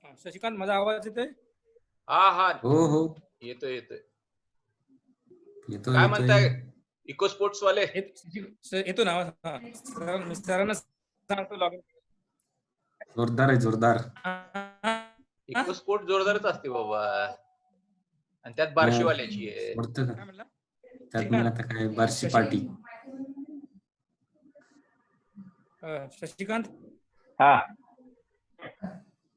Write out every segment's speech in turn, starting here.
शशिकांत, माझा आवाज येतोय? हा हा, हो हो, येतोय. येतोय. काय म्हणताय इको स्पोर्ट्स वाले? येतो ना? सरांना सांगतो लॉगिन. जोरदार आहे, जोरदार. इको स्पोर्ट जोरदारच असते बाबा, आणि त्यात बार्शीवाल्याची आहे. काय म्हणला? त्यात मग आता काय बार्शी पार्टी. शशिकांत, हा,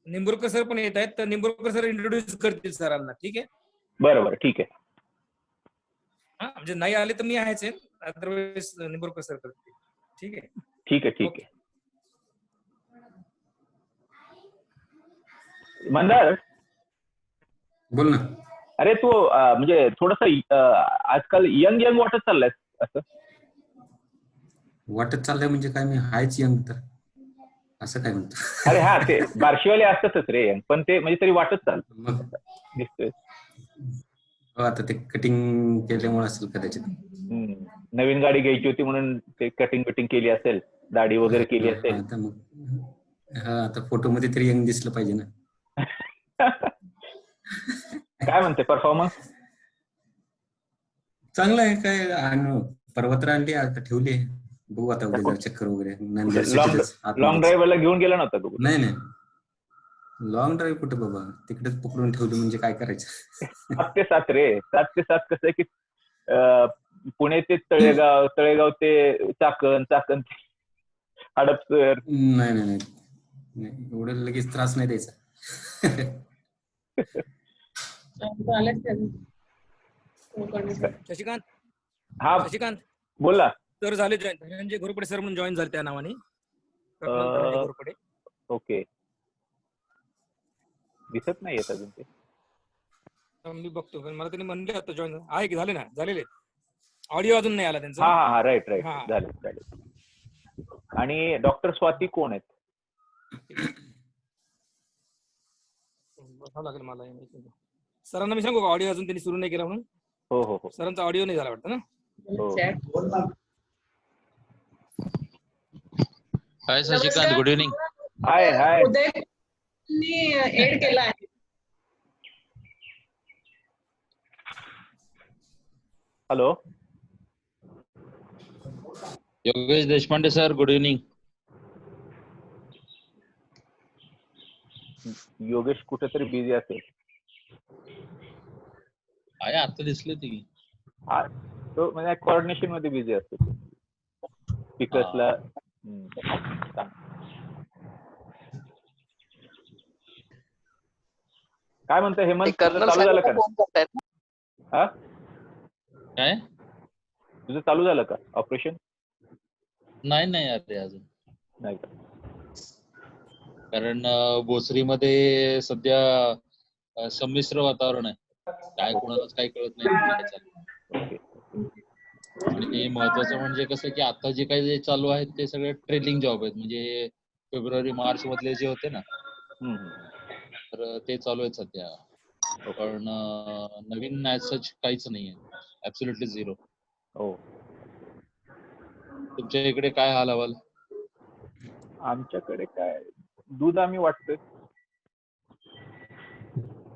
निंबुरकर सर पण येत आहेत, तर निंबुरकर सर इंट्रोड्यूस करतील सरांना. ठीक आहे? बरोबर, ठीक आहे. हा, म्हणजे नाही आले तर मी आहेच आहे, अदरवाईज निंबुरकर सर करतील. ठीक आहे? ठीक आहे. मंदार, बोल ना. अरे तू म्हणजे थोडस आजकाल यंग वाटत चाललंय असं. वाटत चाललंय म्हणजे काय, मी हायच यंग तर असं काय म्हणतो? अरे हा, ते बार्शीवाले असतातच रे यंग, पण ते म्हणजे तरी वाटत चाललं दिसतोय. आता ते कटिंग केल्यामुळे असेल कदाचित. नवीन गाडी घ्यायची होती म्हणून ते कटिंग बिटिंग केली असेल, दाढी वगैरे केली असेल. आता फोटो मध्ये तरी यंग दिसलं पाहिजे ना. काय म्हणते परफॉर्मन्स? चांगलं आहे. काय पर्वत आणली आता, ठेवली. बघू आता उद्या जर चक्कर वगैरे. लॉंग ड्राईव्हला घेऊन गेला नव्हता तू? नाही, लॉंग ड्राईव्ह कुठे बाबा, तिकडेच पकडून ठेवली म्हणजे काय करायचं. 7 ते 7 रे. 7 ते 7 कसं आहे की पुणे ते तळेगाव ते चाकण ते हडपसर. नाही, एवढं लगेच त्रास नाही द्यायचा. शशिकांत, बोला सर झाले जॉईन. धनंजय घोरपडे सर म्हणून जॉईन झाले त्या नावाने. धनंजय घोरपडे. ओके, दिसत नाही येत अजून ते. मी बघतो, पण मला त्यांनी म्हणले आता जॉईन आहे की झालेले. ऑडिओ अजून नाही आला त्यांचा. हा, राईट, झाले. आणि डॉक्टर स्वाती कोण आहेत? बघावं लागेल मला. सरांना मी सांगू का ऑडिओ अजून त्यांनी सुरू नाही केला म्हणून? हो. सरांचा ऑडिओ नाही झाला वाटतं ना? हाय शशिकांत, गुड इव्हनिंग. हाय. एड केला आहे. Hello, Yogesh Deshpande sir, good evening. Yogesh कुठेतरी बिझी असेल. आता दिसले ती. तो म्हणजे कोऑर्डिनेशन मध्ये बिझी असतो. स्पीकर्सला. काय म्हणतोय हेमंत, चालू झालं का? काय तुझं चालू झालं का ऑपरेशन? नाही अरे अजून नाही का? कारण भोसरीमध्ये सध्या संमिश्र वातावरण आहे. काय कोणालाच काही कळत नाही. आणि महत्वाचं म्हणजे कसं की आता जे काही जे चालू आहेत ते सगळे ट्रेलिंग जॉब आहेत. म्हणजे फेब्रुवारी मार्च मधले जे होते ना, तर ते चालू आहेत सध्या. पण नवीन सच काहीच नाहीये. Absolutely zero. तुमच्या इकडे काय हाल हवाल? आमच्याकडे काय, दूध आम्ही वाटतोय.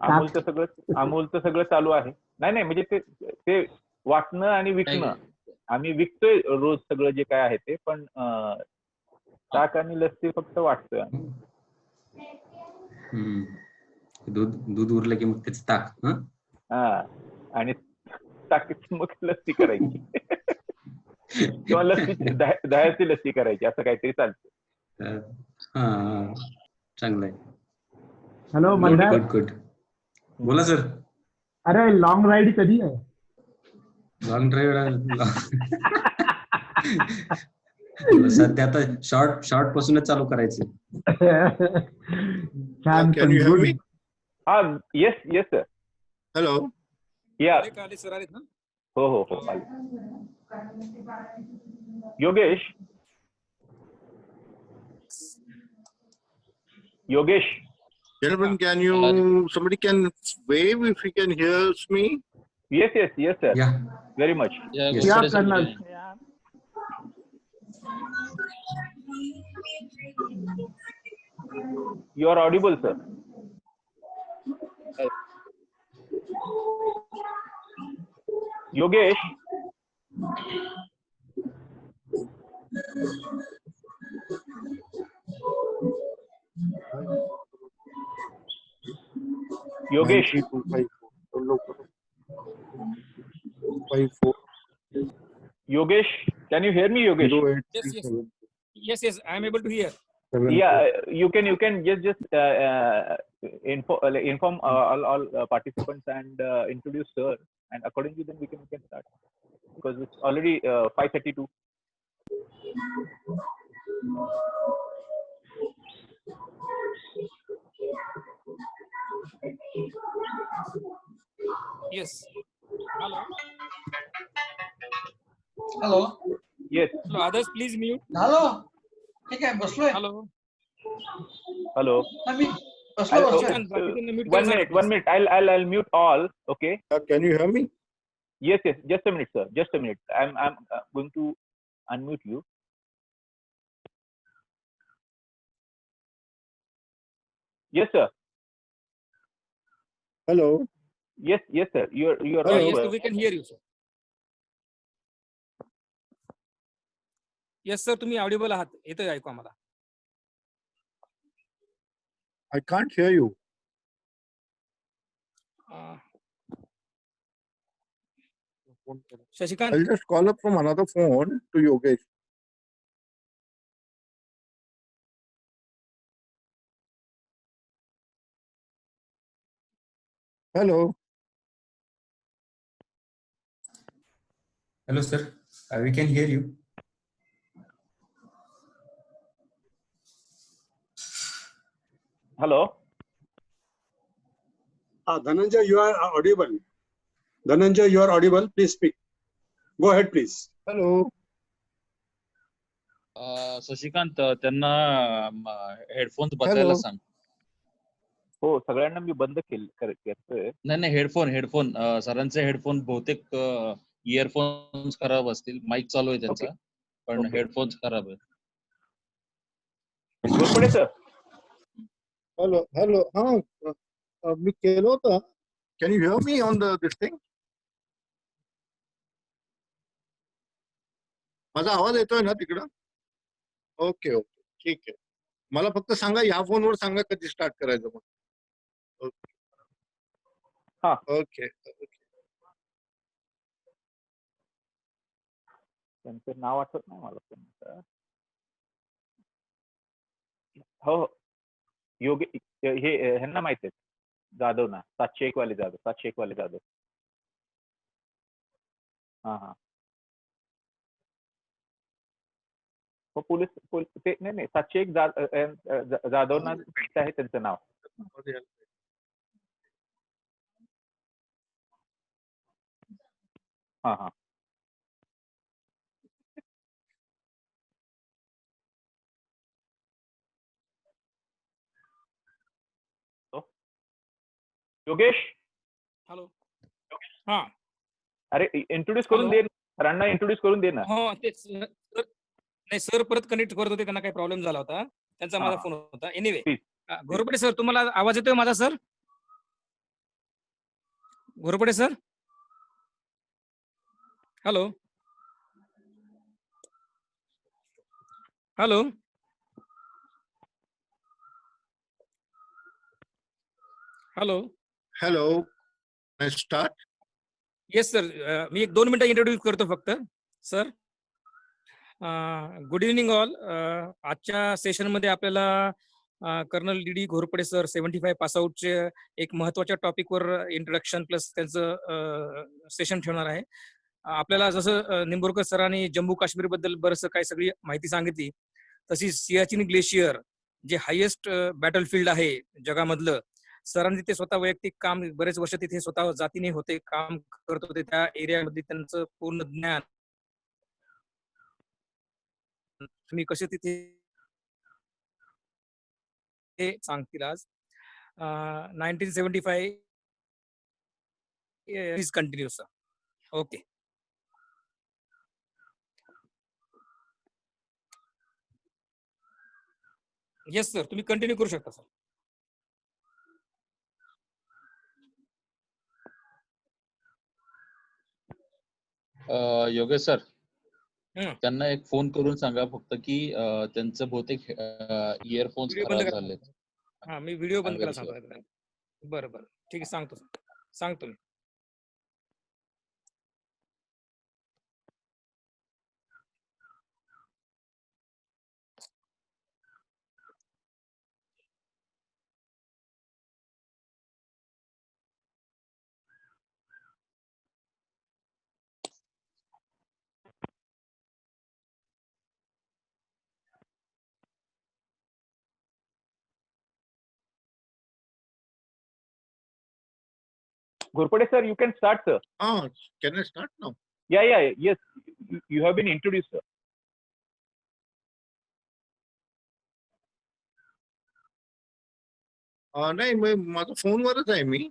अमूलचं सगळं चालू आहे. नाही म्हणजे ते वाटणं आणि विकणं. आम्ही विकतोय रोज सगळं जे काय आहे ते, पण ताक आणि लस्सी फक्त वाटतोय. दूध उरलं की मग तेच ताक. आणि ताकाची मग लस्सी करायची. किंवा लस्सी दह्याची लस्सी करायची, असं काहीतरी चालतं. चांगलंय. Hello, good. बोला सर. अरे लॉंग राईड कधी आहे? लॉंग ड्राईव्ह सध्या आता शॉर्ट पासूनच चालू करायचं. छान. Yes sir. हॅलो. या. सर आलेत ना? हो. Yogesh. Gentlemen, somebody can wave if you can hear me? Yes, sir. Yeah. Very much. Yeah, Colonel. You are audible, sir. Yogesh. Yogesh. 93254554. Yogesh, can you hear me, Yogesh? Yes, yes. Yes, I am able to hear. Yeah, you can just inform all participants and introduce sir, and accordingly then we can start, because it's already 5:32. Yes. Hello. Hello. Yes. Hello. Others, please mute. Hello. ठीक आहे, बसलोय. Hello. Hello. मी बसलो बसलोय. Shikant, बाकीच्यांना mute One करा minute, please. 1 minute. I'll mute all. Okay. Can you hear me? Yes. Just a minute, sir. Just a minute. I'm going to unmute you. Yes, sir. Hello. Yes, sir. You're Hello. Yes, audible. so we can hear you, sir. Yes, sir. तुम्ही audible आहात. येतोय ऐकू आम्हाला. I can't hear you. Shashikant. I'll just call up from another phone to Yogesh. Hello. Hello, sir. We can hear you. Hello. Dhananjay, you are audible. Dhananjay, you are audible. Please speak. Go ahead, please. Hello. Shashikant त्यांना headphones बदलायला Hello. सांग. हो, सगळ्यांना मी बंद करतोय. नाही headphone सरांचे headphone बहुतेक earphones खराब असतील. माईक चालू आहे त्यांचा, पण हेडफोन्स खराब आहे. घोरपडे सर. Hello. मी केलं होतं. Can you hear me on this thing? माझा आवाज येतोय ना तिकडं? ओके. ठीक आहे. मला फक्त सांगा, या फोनवर सांगा कधी स्टार्ट करायचं मग. ओके. हा. ओके. त्यांचं नाव आठवत नाही मला त्यांचं. हो. योगे हे ह्यांना माहित आहेत. जाधव ना, 701 वाले जाधव. हा. हो, पोलीस ते नाही 701 जाधव ना आहे त्यांचं नाव. हा. योगेश. हॅलो. हा. अरे इंट्रोड्यूस करून दे, सरांना इंट्रोड्यूस करून दे ना. हो, तेच नाही सर, परत कनेक्ट करत होते, त्यांना काही प्रॉब्लेम झाला होता, त्यांचा माझा फोन होता. एनिवे, घोरपडे सर, तुम्हाला आवाज येतोय माझा sir? Ghorpade sir. Hello. Hello. Hello. Start. Yes sir. मी 1-2 मिनिटं इंट्रोड्यूस करतो फक्त. Sir, good evening all. आजच्या सेशनमध्ये आपल्याला कर्नल डी घोरपडे सर 75 पासआउटचे एक महत्वाच्या टॉपिकवर इंट्रोडक्शन प्लस त्यांचं सेशन ठेवणार आहे. आपल्याला जसं निंबोरकर सरांनी जम्मू काश्मीर बद्दल बरंच काही सगळी माहिती सांगितली, तशी सियाचिन ग्लेशियर जे हायेस्ट बॅटलफील्ड आहे जगामधलं, सरांनी ते स्वतः वैयक्तिक काम बरेच वर्ष तिथे स्वतः जातीने होते, काम करत होते त्या एरियामध्ये, त्यांचं पूर्ण ज्ञान, तुम्ही कसे तिथे ते सांगतील आज. 1975 is continue sir. Okay. Yes sir, तुम्ही कंटिन्यू करू शकता सर. योगेश सर, हं. त्यांना एक फोन करून सांगा फक्त की त्यांचं बहुतेक इयरफोन्स व्हिडिओ बंद खराब करा. झालेत. हा, मी व्हिडिओ बंद करायला सांगा सांगतो. बरं बरं, ठीक आहे, सांगतो मी. Ghorpade sir, you can start, sir. Can I start now? Yeah, yes. You have been introduced, sir. नाही माझा फोनवरच आहे मी.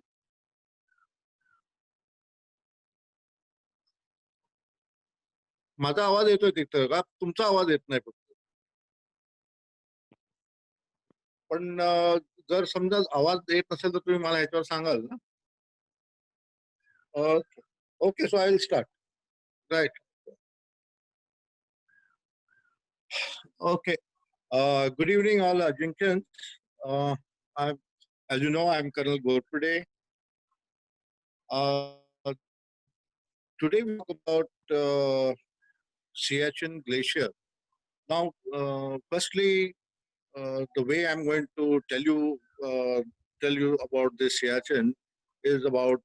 माझा आवाज येतोय तिथं का? तुमचा आवाज येत नाही फक्त. पण जर समजा आवाज येत नसेल तर तुम्ही मला ह्याच्यावर सांगाल ना. Okay, so I will start. Right. Okay. Good evening, all Ajinkyans. As you know, I'm Colonel Ghorpade. Today we talk about Siachen Glacier. Now, firstly, the way I'm going to tell you about this Siachen is about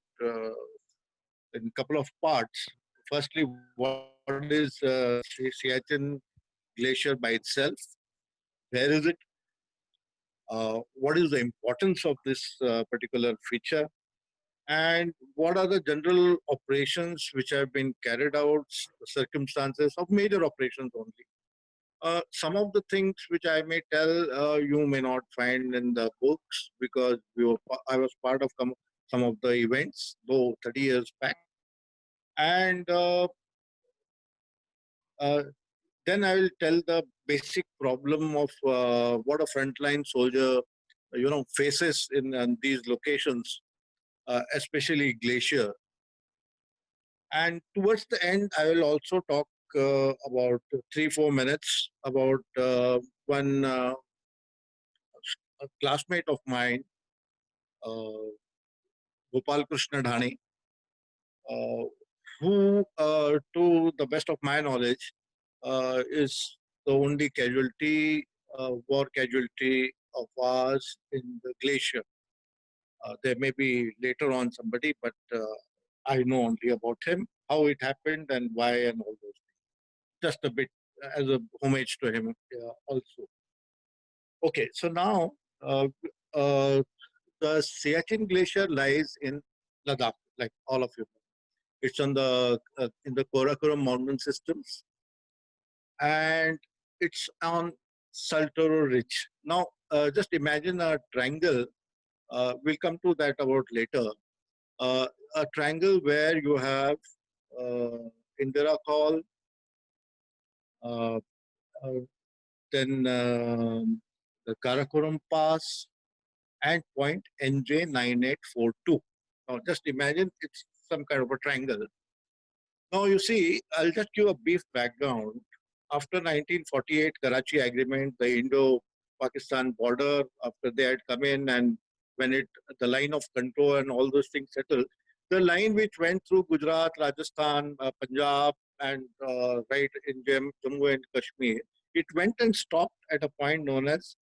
in a couple of parts. Firstly, what is Siachen Glacier by itself? Where is it? What is the importance of this particular feature, and what are the general operations which have been carried out, circumstances of major operations only. Some of the things which I may tell you may not find in the books because I was part of some of the events, though 30 years back. And then I will tell the basic problem of what a frontline soldier, faces in these locations, especially glacier. And towards the end, I will also talk about 3-4 minutes about one a classmate of mine, Gopal Krishna Dhani, who, to the best of my knowledge, is the only war casualty of ours in the glacier. There may be later on somebody, but I know only about him, how it happened and why and all those things. Just a bit as a homage to him also. Okay, so now the Siachen Glacier lies in Ladakh, like all of you know. It's on the in the Karakoram mountain systems, and it's on Saltoro Ridge. Now, just imagine a triangle. We'll come to that about later. A triangle where you have Indira Call, then the Karakoram Pass, and point NJ9842. Now, just imagine it's some kind of a triangle. Now, you see, I'll just give a brief background. After 1948 Karachi Agreement, the Indo-Pakistan border, after they had come in and when the line of control and all those things settled, the line which went through Gujarat, Rajasthan, Punjab, and right in Jammu and Kashmir, it went and stopped at a point known as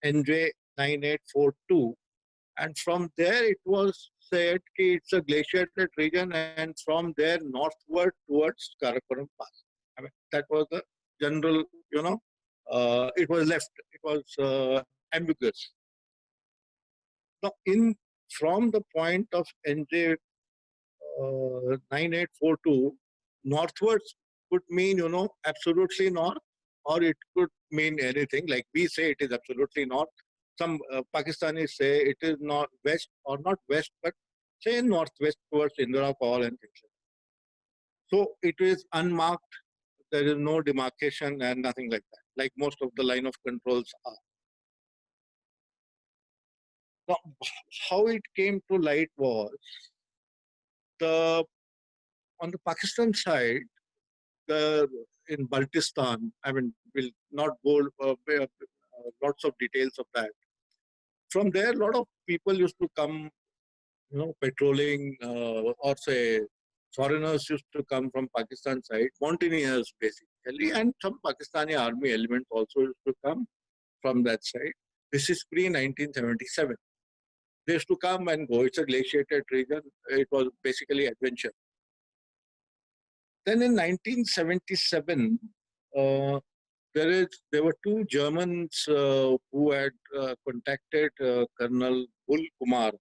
NJ9842. And from there, it was said that it's a glaciated region, and from there northward towards Karakoram Pass. I mean, that was the general, it was left. It was ambiguous. Now, from the point of NJ 9842, northwards could mean, absolutely north, or it could mean anything. Like we say, it is absolutely north. Some Pakistanis say it is not west, or not west, but say northwest towards Indira Call and things like that. So it is unmarked. There is no demarcation and nothing like that, like most of the line of controls are. Now, how it came to light was on the Pakistan side, in Baltistan, I mean, we'll not go lots of details of that. From there, a lot of people used to come, patrolling, or say foreigners used to come from Pakistan side, mountaineers basically, and some Pakistani army elements also used to come from that side. This is pre-1977. They used to come and go. It's a glaciated region. It was basically adventure. Then in 1977, there were two Germans who had contacted Colonel Bull Kumar,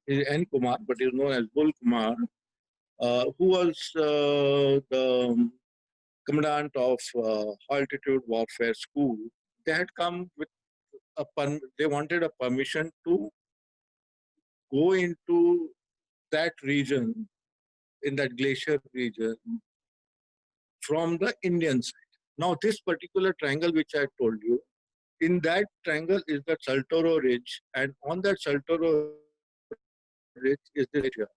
N. Kumar, but is known as Bull Kumar, who was the commandant of altitude warfare school. They had come with they wanted a permission to go into that region, in that glacier region, from the Indian side. Now, this particular triangle which I told you, in that triangle is the Saltoro Ridge, and on that Saltoro Ridge is the glacier.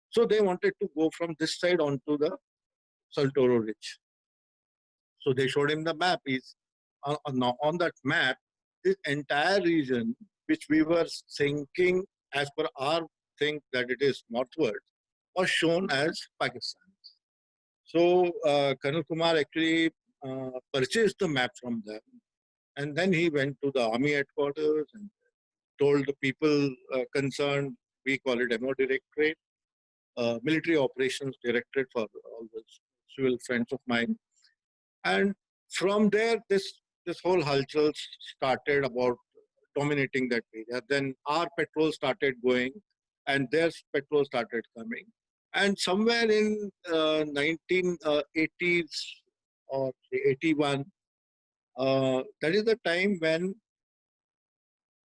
So they wanted to go from this side onto the Saltoro Ridge. So they showed him the map. Now on that map, this entire region, which we were thinking as per our think that it is northward, was shown as Pakistan. So Colonel Kumar actually purchased the map from them, and then he went to the army headquarters and told the people concerned, we call it MO Directorate, Military Operations Directorate for all the civil friends of mine. And from there, this whole hustle started about dominating that area. Then our patrol started going, and their patrol started coming. And somewhere in 1980s or 81, that is the time when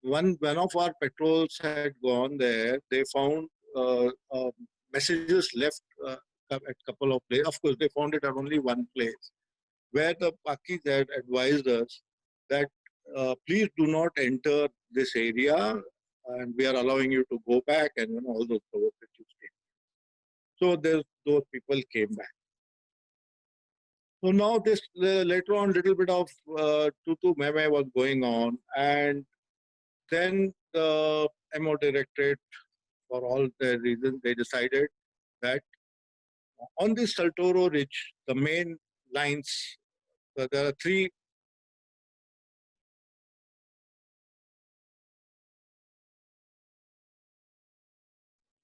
one of our patrols had gone there. They found messages left at a couple of places. Of course, they found it at only one place, where the Pakis had advised us that please do not enter this area, and we are allowing you to go back, and all those provocative statements. So those people came back. So now this later on, little bit of tutu meme was going on, and then the MO Directorate, for all the reasons, they decided that on this Saltoro Ridge, the main lines, there are three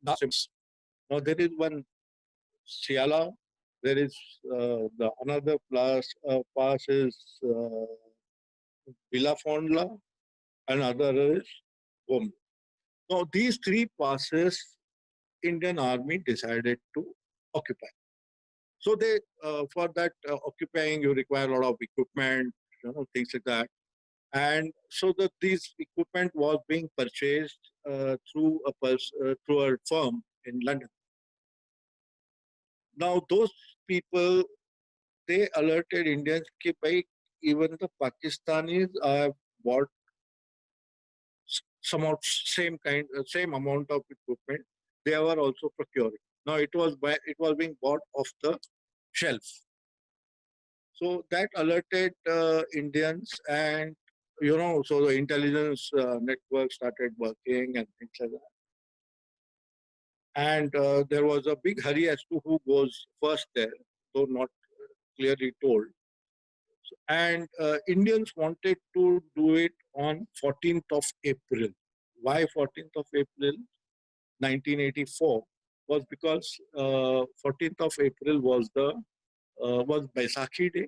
now there is one Siala, there is the another pass is Villa Fondla, and other is Gom. Now these three passes, Indian Army decided to occupy. So they, for that occupying, you require a lot of equipment, things like that. And so that this equipment was being purchased through a firm in London. Now those people, they alerted Indians that even the Pakistanis bought same amount of equipment. They were also procuring. Now it was being bought off the shelf. So that alerted Indians, and so the intelligence network started working and things like that. And there was a big hurry as to who goes first there, though not clearly told. And Indians wanted to do it on 14th of April. Why 14th of April 1984? Was because 14th of April was Baisakhi Day.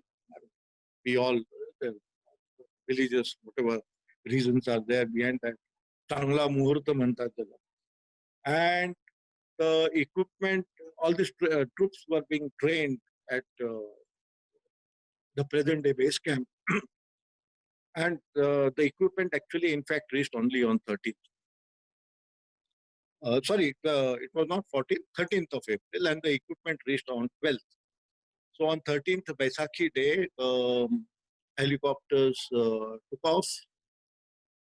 We all, religious, whatever reasons are there behind that. Changla Muhurta Manta Jala. And the equipment, all these troops were being trained at the present day base camp. And the equipment actually, in fact, reached only on 13th. It was not 14th, 13th of April, and the equipment reached on 12th. So on 13th, Baisakhi Day, helicopters took off,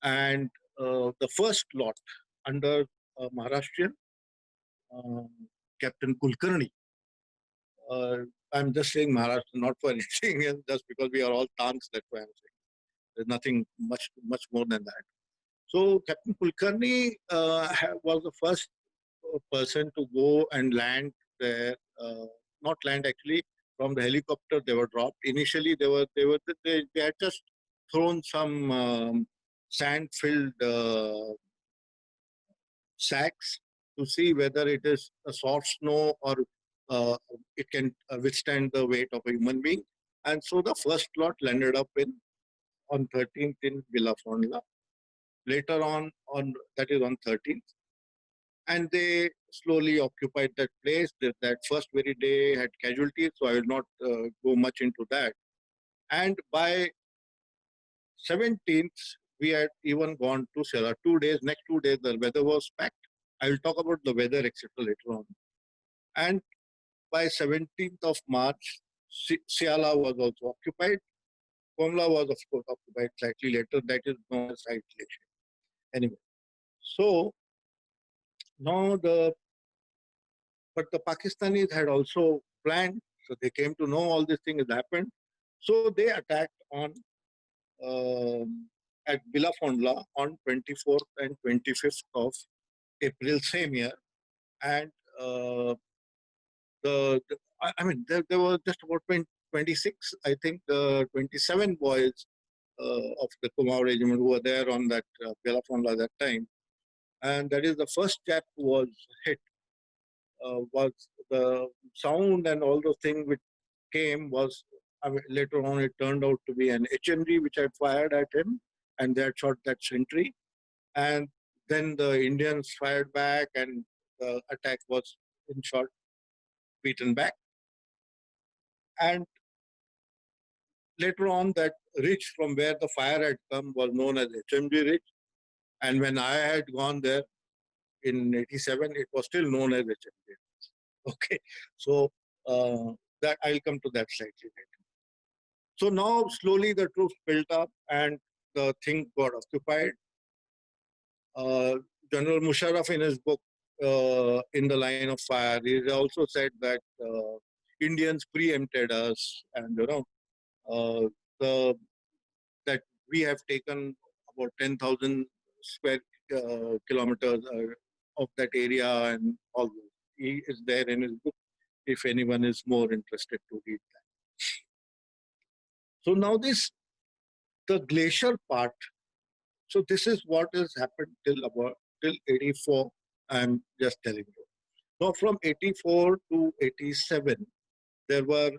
and the first lot under Maharashtrian Captain Kulkarni, I'm just saying Maharashtra, not for anything, else, just because we are all Tanks, that's why I'm saying. There's nothing much more than that. So Captain Kulkarni was the first person to go and land there. Not land actually, from the helicopter they were dropped. Initially they had just thrown some sand-filled sacks to see whether it is a soft snow or it can withstand the weight of a human being. And so the first lot landed up on 13th in Villafondla. Later on that is on 13th. And they slowly occupied that place. That first very day had casualties, so I will not go much into that. And by 17th, we had even gone to Sierra. Next 2 days, the weather was packed. I will talk about the weather, etc. later on. And by 17th of March, Siala was also occupied. Komla was, of course, occupied slightly later. That is known as site glacier. Anyway, so now but the Pakistanis had also planned, so they came to know all this thing has happened. So they attacked at Bilafondla on 24th and 25th of April same year, and there were just about 26, I think, 27 boys of the Kumaon regiment who were there on that Bilafondla at that time, and that is the first chap who was hit. Was the sound and all those things which came was, later on it turned out to be an HMG which had fired at him, and they had shot that sentry, and then the Indians fired back and the attack was in short beaten back. And later on that ridge from where the fire had come was known as HMG Ridge, and when I had gone there in 87 it was still known as HMG. Okay, so that I'll come to that slightly later. So now slowly the troops built up and the thing got occupied. General Musharraf in his book, In the Line of Fire, he also said that Indians preempted us, and that we have taken about 10,000 square kilometers of that area and all. He is there in his book if anyone is more interested to read that. So now the glacier part. So this is what has happened till 84. I'm just telling you. Now from 84 to 87, there were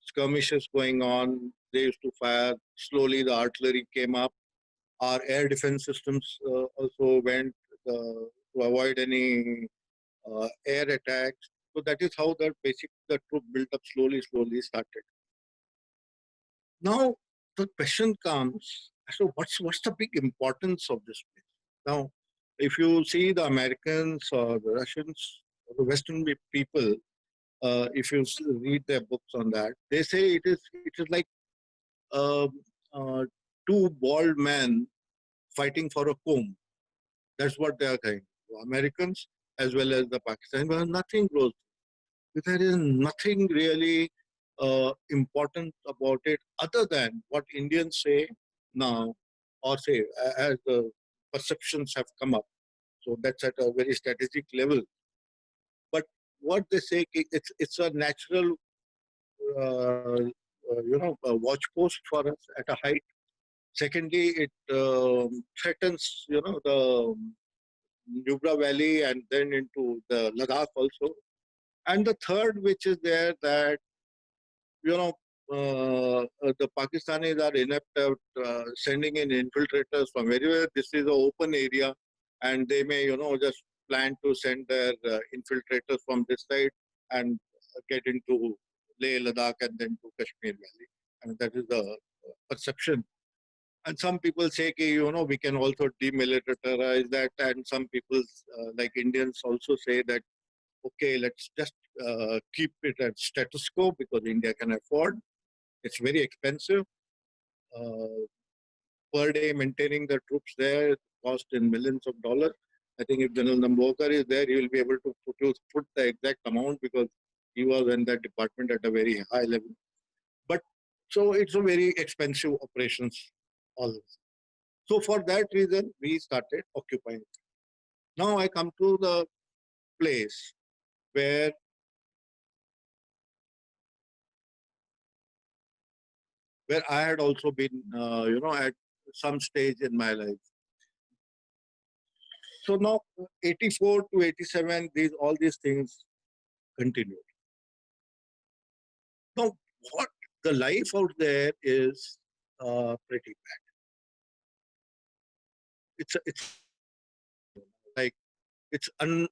skirmishes going on. They used to fire. Slowly the artillery came up. Our air defense systems also went to avoid any air attacks. So that is how the troop built up slowly started. Now the question comes, so what's the big importance of this place? Now, if you see the Americans or the Russians or the Western people, if you read their books on that, they say it is like two bald men fighting for a comb. That's what they are saying. The Americans as well as the Pakistanis, but nothing close. There is nothing really important about it other than what Indians say now, or say as the perceptions have come up. So that's at a very strategic level. But what they say, it's a natural, a watch post for us at a height. Secondly, it threatens, the Nubra Valley and then into the Ladakh also. And the third, which is there, that the Pakistanis are inept at sending in infiltrators from everywhere. This is an open area, and they may, just plan to send their infiltrators from this side and get into Leh, Ladakh, and then to Kashmir Valley. And that is the perception. And some people say, we can also demilitarize that. And some people, like Indians, also say that, okay, let's just keep it at status quo because India can afford. It's very expensive. Per day, maintaining the troops there cost in millions of dollars. I think if General Nambokar is there, he will be able to put the exact amount because He was in that department at a very high level. But so it's a very expensive operations. All this. So for that reason, we started occupying. Now I come to the place where I had also been, at some stage in my life. So now 84 to 87, all these things continued. Now, what the life out there is pretty bad. It's like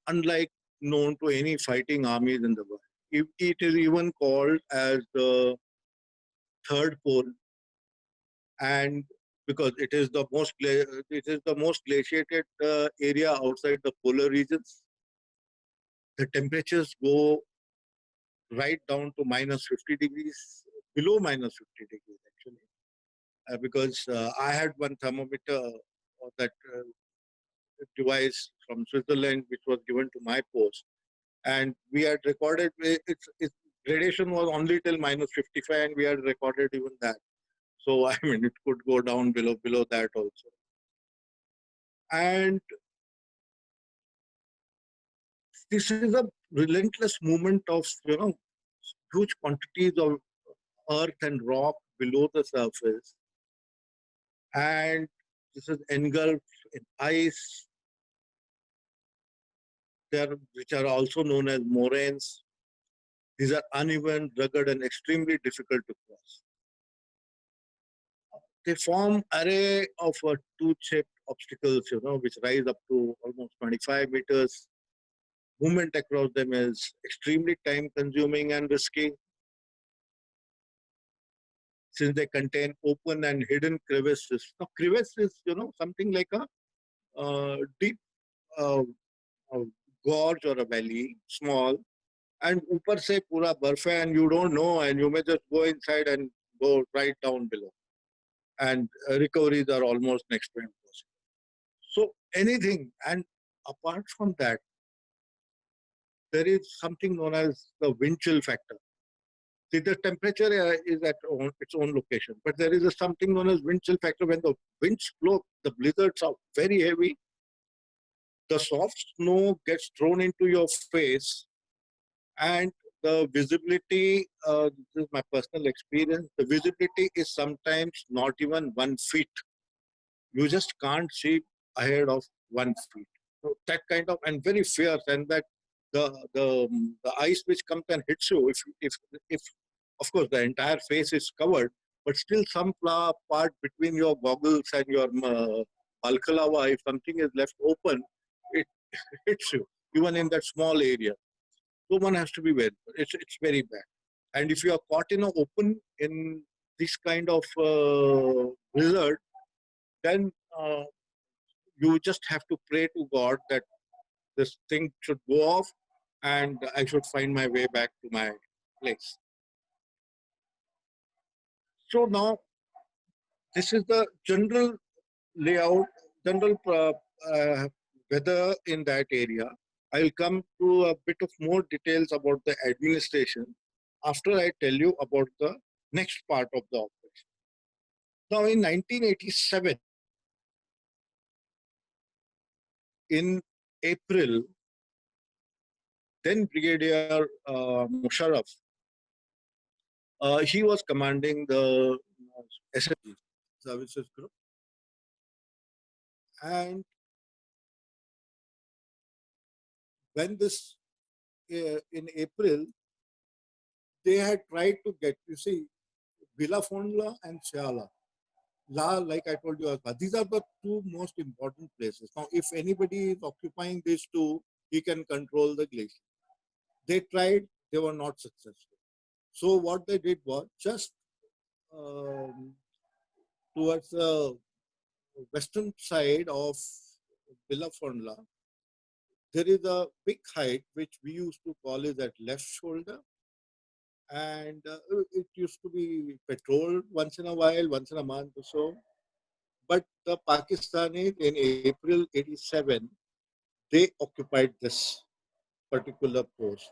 unlike known to any fighting armies in the world. It is even called as the third pole, and because it is the most glaciated area outside the polar regions. The temperatures go right down to minus 50 degrees, below minus 50 degrees actually, because I had one thermometer that device from Switzerland, which was given to my post, and we had recorded its radiation was only till minus 55, and we had recorded even that. So I mean, it could go down below that also. And this is a relentless movement of huge quantities of earth and rock below the surface, and this is engulfed in ice, which are also known as moraines. These are uneven, rugged, and extremely difficult to cross. They form array of tooth-shaped obstacles, which rise up to almost 25 meters. Movement across them is extremely time-consuming and risky, since they contain open and hidden crevices. Now, crevice is, something like a deep gorge or a valley, small, and upar se pura barf hai, and you don't know, and you may just go inside and go right down below. And recoveries are almost next to impossible. So anything, and apart from that, there is something known as the wind chill factor. See, the temperature is at its own location, but there is something known as wind chill factor. When the winds blow, the blizzards are very heavy. The soft snow gets thrown into your face, and the visibility, this is my personal experience, the visibility is sometimes not even 1 feet. You just can't see ahead of 1 feet. So that kind of, and very fierce, and that the ice which comes and hits you, if of course the entire face is covered, but still some part between your goggles and your balaclava, if something is left open, it hits you, even in that small area. So one has to be very, it's very bad. And if you are caught in an open in this kind of blizzard, then you just have to pray to God that this thing should go off and I should find my way back to my place. So now, this is the general layout, general weather in that area. I'll come to a bit of more details about the administration after I tell you about the next part of the operation. Now, in 1987, in April, then Brigadier Musharraf, he was commanding the SSG services group, and when this in April, they had tried to get, you see, Villafondla and Seala. Like I told you, these are the two most important places. Now, if anybody is occupying these two, he can control the glacier. They tried, they were not successful. So what they did was just towards the western side of Villafondla, there is a big height which we used to call it at left shoulder, and it used to be patrolled once in a while, once in a month or so. But the Pakistanis in April 87, they occupied this particular post.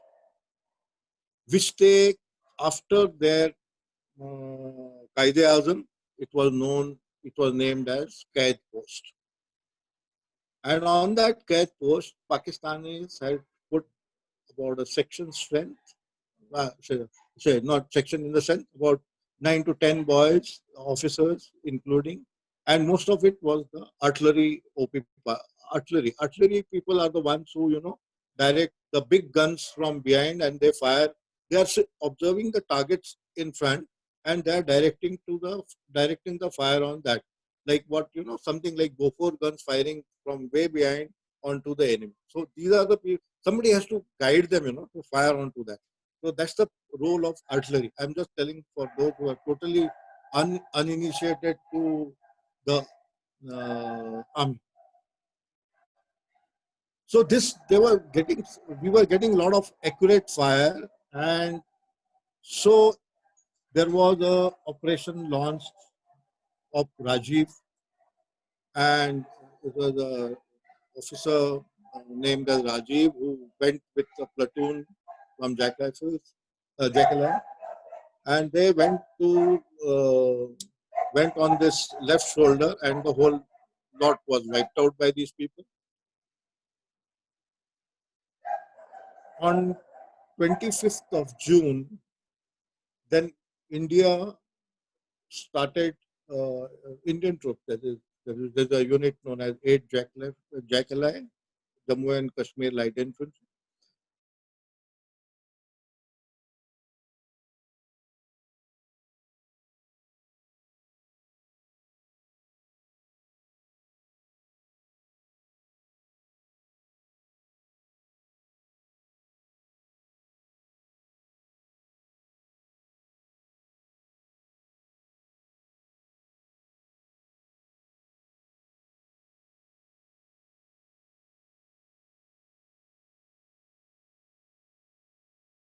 which they, after their Qaid-e-Azam, it was named as Qaid Post. And on that Qaid Post, Pakistanis had put about a section strength, not section in the sense, about 9 to 10 boys, officers including, and most of it was the artillery artillery. Artillery people are the ones who, direct the big guns from behind and they fire. They are observing the targets in front and they are directing the fire on that. Like what, something like Bofor guns firing from way behind onto the enemy. So these are the people, somebody has to guide them, to fire onto that. So that's the role of artillery. I'm just telling for those who are totally uninitiated to the army. So we were getting a lot of accurate fire, and so there was a operation launched of Rajiv, and it was a officer named as Rajiv who went with a platoon from Jack Rifles, and they went on this left shoulder, and the whole lot was wiped out by these people. On 25th of June, then India started Indian troops. There's a unit known as 8 Jackali, Jammu and Kashmir Light Infantry.